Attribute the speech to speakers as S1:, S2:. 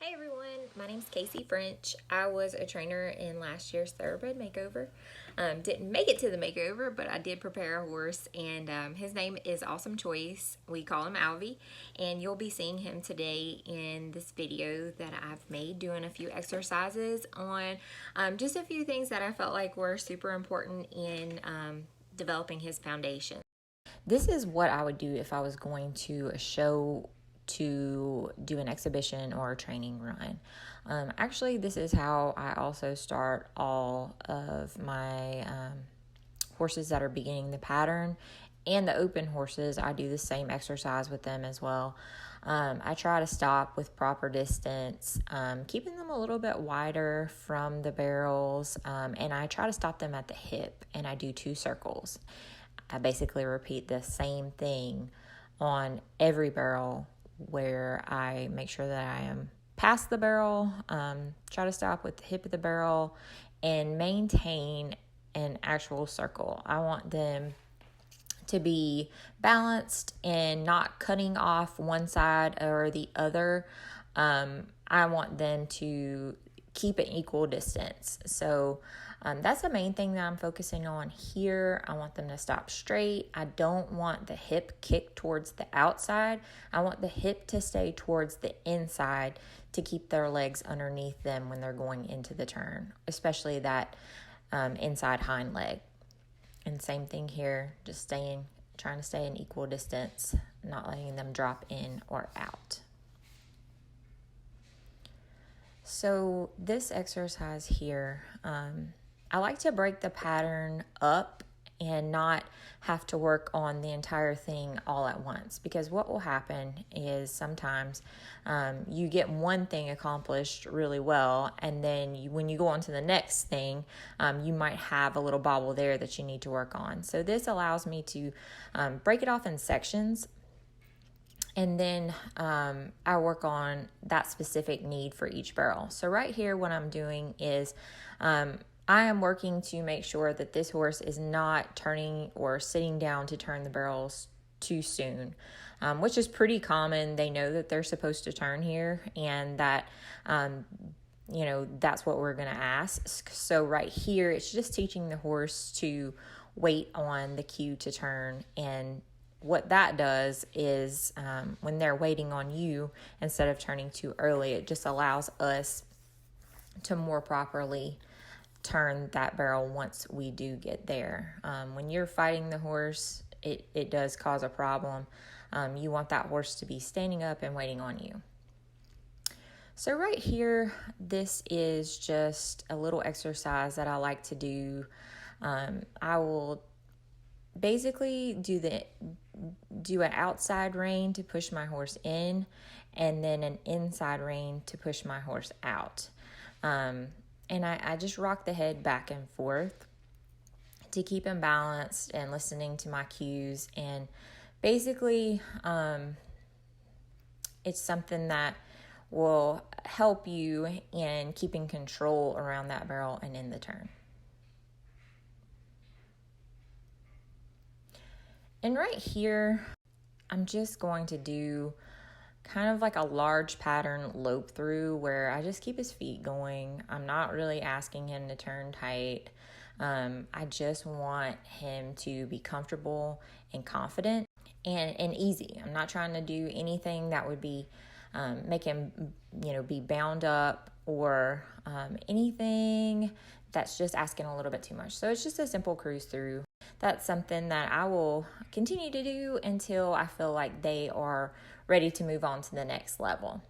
S1: Hey everyone, my name's Casey French. I was a trainer in last year's Thoroughbred makeover. Didn't make it to the makeover, but I did prepare a horse, and his name is Awesome Choice. We call him Alvy, and you'll be seeing him today in this video that I've made, doing a few exercises on just a few things that I felt like were super important in developing his foundation. This is what I would do if I was going to a show to do an exhibition or a training run. Actually, this is how I also start all of my horses that are beginning the pattern, and the open horses. I do the same exercise with them as well. I try to stop with proper distance, keeping them a little bit wider from the barrels, and I try to stop them at the hip, and I do 2 circles. I basically repeat the same thing on every barrel, where I make sure that I am past the barrel, try to stop with the hip of the barrel, and maintain an actual circle. I want them to be balanced and not cutting off one side or the other. I want them to keep an equal distance. So that's the main thing that I'm focusing on here. I want them to stop straight. I don't want the hip kicked towards the outside. I want the hip to stay towards the inside to keep their legs underneath them when they're going into the turn, especially that inside hind leg. And same thing here, just trying to stay in equal distance, not letting them drop in or out. So this exercise here, I like to break the pattern up and not have to work on the entire thing all at once, because what will happen is sometimes you get one thing accomplished really well, and then when you go on to the next thing, you might have a little bobble there that you need to work on. So this allows me to break it off in sections, and then I work on that specific need for each barrel. So right here, what I'm doing is I am working to make sure that this horse is not turning or sitting down to turn the barrels too soon, which is pretty common. They know that they're supposed to turn here, and that that's what we're going to ask. So right here, it's just teaching the horse to wait on the cue to turn. And what that does is when they're waiting on you, instead of turning too early, it just allows us to more properly turn that barrel once we do get there. When you're fighting the horse, it does cause a problem. You want that horse to be standing up and waiting on you. So right here, this is just a little exercise that I like to do. I will basically do an outside rein to push my horse in, and then an inside rein to push my horse out. And I just rock the head back and forth to keep him balanced and listening to my cues. And basically, it's something that will help you in keeping control around that barrel and in the turn. And right here, I'm just going to do kind of like a large pattern lope through, where I just keep his feet going. I'm not really asking him to turn tight. I just want him to be comfortable and confident and easy. I'm not trying to do anything that would be make him be bound up, or anything that's just asking a little bit too much. So it's just a simple cruise through. That's something that I will continue to do until I feel like they are ready to move on to the next level.